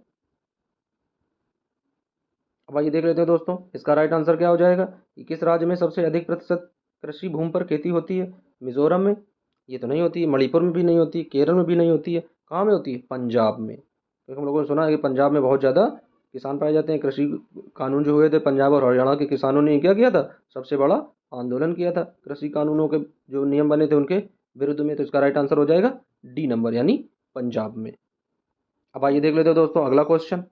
अब आइए देख लेते हैं दोस्तों इसका राइट आंसर क्या हो जाएगा कि किस राज्य में सबसे अधिक प्रतिशत कृषि भूमि पर खेती होती है? मिजोरम में ये तो नहीं होती है, मणिपुर में भी नहीं होती, केरल में भी नहीं होती है, कहाँ में होती है? पंजाब में। क्योंकि हम लोगों ने सुना है कि पंजाब में बहुत ज़्यादा किसान पाए जाते हैं। कृषि कानून जो हुए थे पंजाब और हरियाणा के किसानों ने क्या किया था? सबसे बड़ा आंदोलन किया था कृषि कानूनों के जो नियम बने थे उनके विरुद्ध में। तो इसका राइट आंसर हो जाएगा डी नंबर यानी पंजाब में। अब आइए देख लेते हैं दोस्तों अगला क्वेश्चन।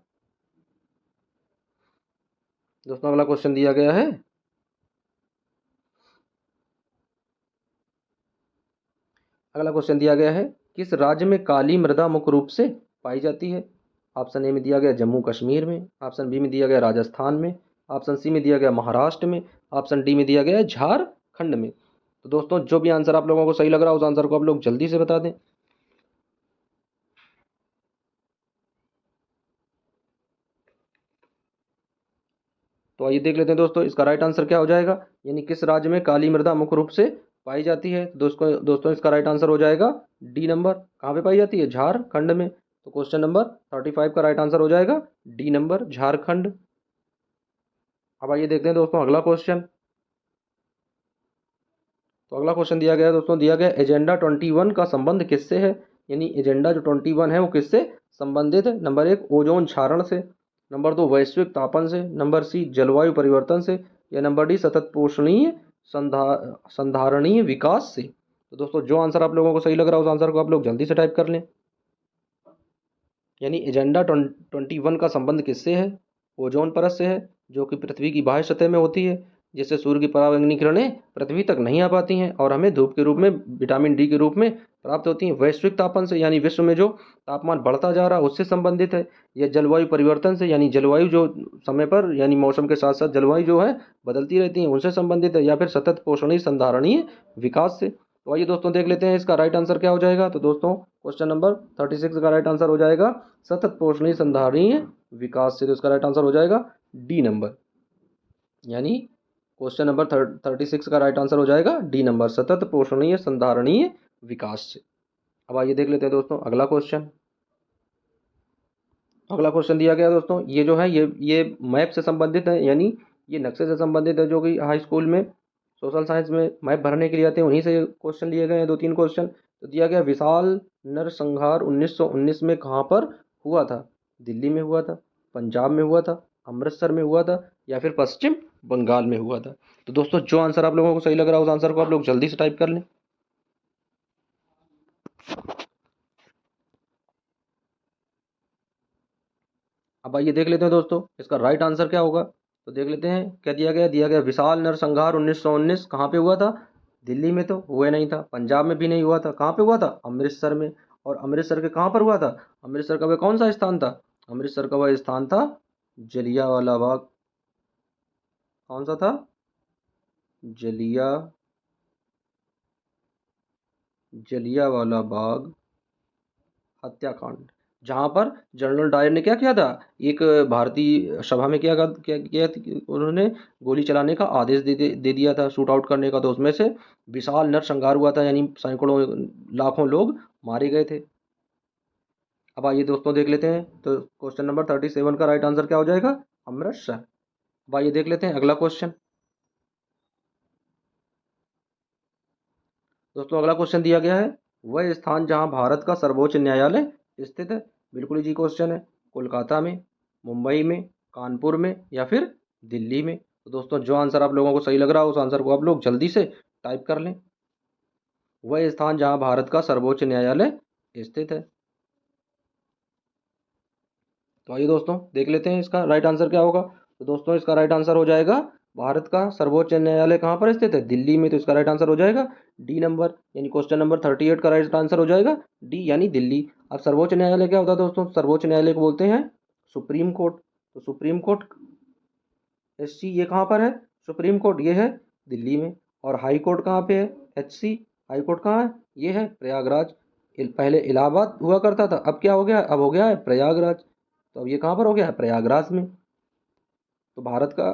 दोस्तों अगला क्वेश्चन दिया गया है, अगला क्वेश्चन दिया गया है, किस राज्य में काली मृदा मुख्य रूप से पाई जाती है? ऑप्शन ए में दिया गया जम्मू कश्मीर में, ऑप्शन बी में दिया गया राजस्थान में, ऑप्शन सी में दिया गया महाराष्ट्र में, ऑप्शन डी में दिया गया है झारखंड में। तो दोस्तों जो भी आंसर आप लोगों को सही लग रहा है उस आंसर को आप लोग जल्दी से बता दें। तो आइए देख लेते हैं दोस्तों इसका राइट आंसर क्या हो जाएगा, यानी किस राज्य में काली मृदा मुख्य रूप से पाई जाती है? दोस्तों इसका राइट आंसर हो जाएगा डी नंबर। कहाँ पे पाई जाती है? झारखंड में। तो क्वेश्चन नंबर 35 का राइट आंसर हो जाएगा डी नंबर झारखंड। अब आइए देखते हैं दोस्तों अगला क्वेश्चन। तो अगला क्वेश्चन दिया गया है दोस्तों, दिया गया एजेंडा 21 का संबंध किससे है? यानी एजेंडा जो 21 है वो किससे संबंधित है? नंबर एक ओजोन क्षारण से, नंबर दो वैश्विक तापन से, नंबर सी जलवायु परिवर्तन से, या नंबर डी सतत पोषणीय संधारणीय विकास से। तो दोस्तों जो आंसर आप लोगों को सही लग रहा है उस आंसर को आप लोग जल्दी से टाइप कर लें। यानी एजेंडा 21 का संबंध किससे है? ओजोन परत से है जो कि पृथ्वी की बाह्य सतह में होती है, जिससे सूर्य की पराबैंगनी किरणें पृथ्वी तक नहीं आ पाती हैं और हमें धूप के रूप में विटामिन डी के रूप में प्राप्त होती हैं। वैश्विक तापन से यानी विश्व में जो तापमान बढ़ता जा रहा है उससे संबंधित है। यह जलवायु परिवर्तन से यानी जलवायु जो समय पर यानी मौसम के साथ साथ जलवायु जो है बदलती रहती है उनसे संबंधित है, या फिर सतत पोषणीय संधारणीय विकास से। तो आइए दोस्तों देख लेते हैं इसका राइट आंसर क्या हो जाएगा। तो दोस्तों क्वेश्चन नंबर 36 का राइट आंसर हो जाएगा सतत पोषणीय संधारणीय विकास से। तो इसका राइट आंसर हो जाएगा डी नंबर, यानी क्वेश्चन नंबर 36 का राइट आंसर हो जाएगा डी नंबर, सतत पोषणीय संधारणीय विकास से। अब आइए देख लेते हैं दोस्तों अगला क्वेश्चन। अगला क्वेश्चन दिया गया दोस्तों, ये जो है ये मैप से संबंधित है, यानी ये नक्शे से संबंधित है जो कि हाई स्कूल में सोशल साइंस में मैप भरने के लिए आते हैं, उन्हीं से क्वेश्चन लिए गए हैं दो तीन क्वेश्चन। तो दिया गया विशाल नरसंहार 1919 में कहाँ पर हुआ था? दिल्ली में हुआ था, पंजाब में हुआ था, अमृतसर में हुआ था, या फिर पश्चिम बंगाल में हुआ था? तो दोस्तों जो आंसर आप लोगों को सही लग रहा है उस आंसर को आप लोग जल्दी से टाइप कर लें। अब आइए देख लेते हैं दोस्तों इसका राइट आंसर क्या होगा। तो देख लेते हैं क्या दिया गया विशाल नरसंहार 1919 कहाँ पे हुआ था? दिल्ली में तो हुआ नहीं था, पंजाब में भी नहीं हुआ था, कहाँ पे हुआ था? अमृतसर में। और अमृतसर के कहाँ पर हुआ था? अमृतसर का वह कौन सा स्थान था? अमृतसर का वह स्थान था जलियांवाला बाग। कौन सा था? जलिया जलियांवाला बाग हत्याकांड, जहां पर जनरल डायर ने क्या किया था? एक भारतीय सभा में उन्होंने गोली चलाने का आदेश दे दिया था, शूट आउट करने का। तो उसमें से विशाल नरसंहार हुआ था, यानी सैकड़ों लाखों लोग मारे गए थे। अब आइए दोस्तों देख लेते हैं तो क्वेश्चन नंबर 37 का राइट आंसर क्या हो जाएगा? अमृतसर। अब आइए देख लेते हैं अगला क्वेश्चन। दोस्तों अगला क्वेश्चन दिया गया है, वह स्थान जहां भारत का सर्वोच्च न्यायालय स्थित है। बिल्कुल इजी क्वेश्चन है। कोलकाता में, मुंबई में, कानपुर में, या फिर दिल्ली में? तो दोस्तों जो आंसर आप लोगों को सही लग रहा है उस आंसर को आप लोग जल्दी से टाइप कर लें। वह स्थान जहां भारत का सर्वोच्च न्यायालय स्थित है। तो आइए दोस्तों देख लेते हैं इसका राइट आंसर क्या होगा। तो दोस्तों इसका राइट आंसर हो जाएगा, भारत का सर्वोच्च न्यायालय कहाँ पर स्थित है? दिल्ली में। तो इसका राइट आंसर हो जाएगा डी नंबर, यानी क्वेश्चन नंबर 38 का राइट आंसर हो जाएगा डी यानी दिल्ली। अब सर्वोच्च न्यायालय क्या होता है दोस्तों? सर्वोच्च न्यायालय को बोलते हैं सुप्रीम कोर्ट। तो सुप्रीम कोर्ट SC ये कहाँ पर है? सुप्रीम कोर्ट ये है दिल्ली में। और हाई कोर्ट कहाँ पे है? HC हाई कोर्ट कहाँ है? ये है प्रयागराज। पहले इलाहाबाद हुआ करता था, अब क्या हो गया? अब हो गया है प्रयागराज। तो अब ये कहाँ पर हो गया है? प्रयागराज में। तो भारत का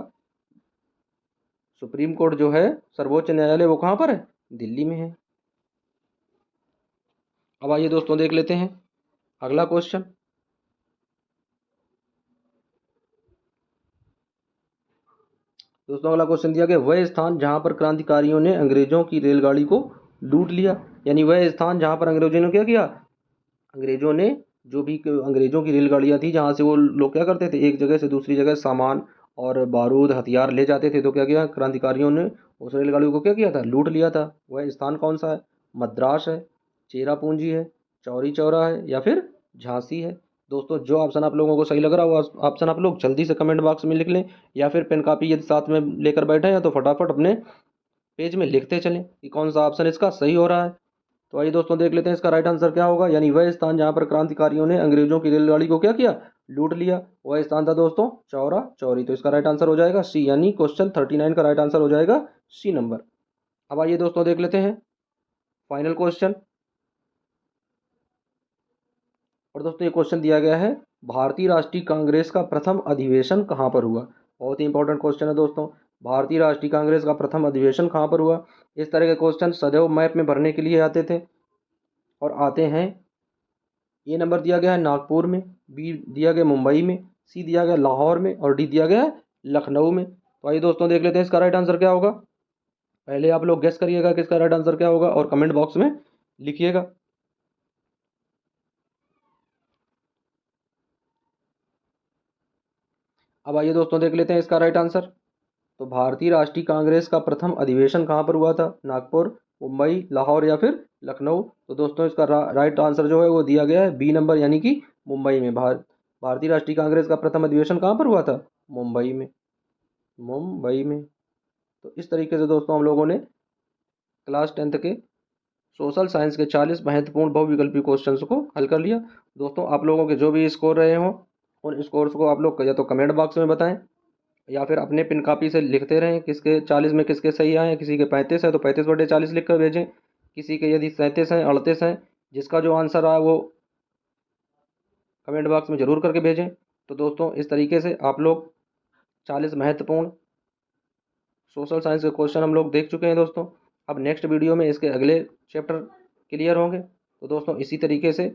सुप्रीम कोर्ट जो है, सर्वोच्च न्यायालय, वो कहाँ पर है? दिल्ली में है। अब आइए दोस्तों देख लेते हैं अगला क्वेश्चन। दोस्तों अगला क्वेश्चन दिया गया, वह स्थान जहां पर क्रांतिकारियों ने अंग्रेजों की रेलगाड़ी को लूट लिया। यानी वह स्थान जहां पर अंग्रेजों ने क्या किया? अंग्रेजों ने जो भी अंग्रेजों की रेलगाड़ियां थी, जहां से वो लोग क्या करते थे, एक जगह से दूसरी जगह सामान और बारूद हथियार ले जाते थे, तो क्या किया क्रांतिकारियों ने? उस रेलगाड़ियों को क्या किया था? लूट लिया था। वह स्थान कौन सा है? मद्रास है, चेरापूंजी है, चौरी चौरा है, या फिर झांसी है। दोस्तों जो ऑप्शन आप लोगों को सही लग रहा है वो ऑप्शन आप लोग जल्दी से कमेंट बॉक्स में लिख लें, या फिर पेन कापी यदि साथ में लेकर बैठे हैं तो फटाफट अपने पेज में लिखते चलें कि कौन सा ऑप्शन इसका सही हो रहा है। तो आइए दोस्तों देख लेते हैं इसका राइट आंसर क्या होगा। यानी वह स्थान जहां पर क्रांतिकारियों ने अंग्रेजों की रेलगाड़ी को क्या किया? लूट लिया। वह स्थान था दोस्तों चौरा चौरी। तो इसका राइट आंसर हो जाएगा सी, यानी क्वेश्चन 39 का राइट आंसर हो जाएगा सी नंबर। अब आइए दोस्तों देख लेते हैं फाइनल क्वेश्चन। और दोस्तों ये क्वेश्चन दिया गया है, भारतीय राष्ट्रीय कांग्रेस का प्रथम अधिवेशन कहाँ पर हुआ? बहुत ही इंपॉर्टेंट क्वेश्चन है दोस्तों। भारतीय राष्ट्रीय कांग्रेस का प्रथम अधिवेशन कहाँ पर हुआ? इस तरह के क्वेश्चन सदैव मैप में भरने के लिए आते थे और आते हैं। ए नंबर दिया गया है नागपुर में, बी दिया गया मुंबई में, सी दिया गया लाहौर में, और डी दिया गया है लखनऊ में। तो आइए दोस्तों देख लेते हैं इसका राइट आंसर क्या होगा। पहले आप लोग गेस करिएगा कि इसका राइट आंसर क्या होगा और कमेंट बॉक्स में लिखिएगा। अब आइए दोस्तों देख लेते हैं इसका राइट आंसर। तो भारतीय राष्ट्रीय कांग्रेस का प्रथम अधिवेशन कहाँ पर हुआ था? नागपुर, मुंबई, लाहौर, या फिर लखनऊ। तो दोस्तों इसका राइट आंसर जो है वो दिया गया है बी नंबर, यानी कि मुंबई में। भारतीय राष्ट्रीय कांग्रेस का प्रथम अधिवेशन कहाँ पर हुआ था? मुंबई में। मुंबई में। तो इस तरीके से दोस्तों हम लोगों ने क्लास 10th के सोशल साइंस के 40 महत्वपूर्ण बहुविकल्पी क्वेश्चंस को हल कर लिया। दोस्तों आप लोगों के जो भी स्कोर रहे हों, उन स्कोर्स को आप लोग या तो कमेंट बॉक्स में बताएं, या फिर अपने पिन कापी से लिखते रहें किसके 40 में किसके सही आए हैं। किसी के 35 है तो 35/40 लिख कर भेजें, किसी के यदि 37 हैं, 38 हैं, जिसका जो आंसर आया वो कमेंट बॉक्स में ज़रूर करके भेजें। तो दोस्तों इस तरीके से आप लोग 40 महत्वपूर्ण सोशल साइंस के क्वेश्चन हम लोग देख चुके हैं दोस्तों। अब नेक्स्ट वीडियो में इसके अगले चैप्टर क्लियर होंगे। तो दोस्तों इसी तरीके से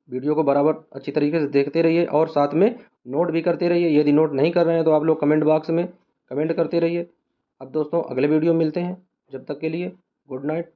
वीडियो को बराबर अच्छी तरीके से देखते रहिए और साथ में नोट भी करते रहिए। यदि नोट नहीं कर रहे हैं तो आप लोग कमेंट बॉक्स में कमेंट करते रहिए। अब दोस्तों अगले वीडियो में मिलते हैं, जब तक के लिए गुड नाइट।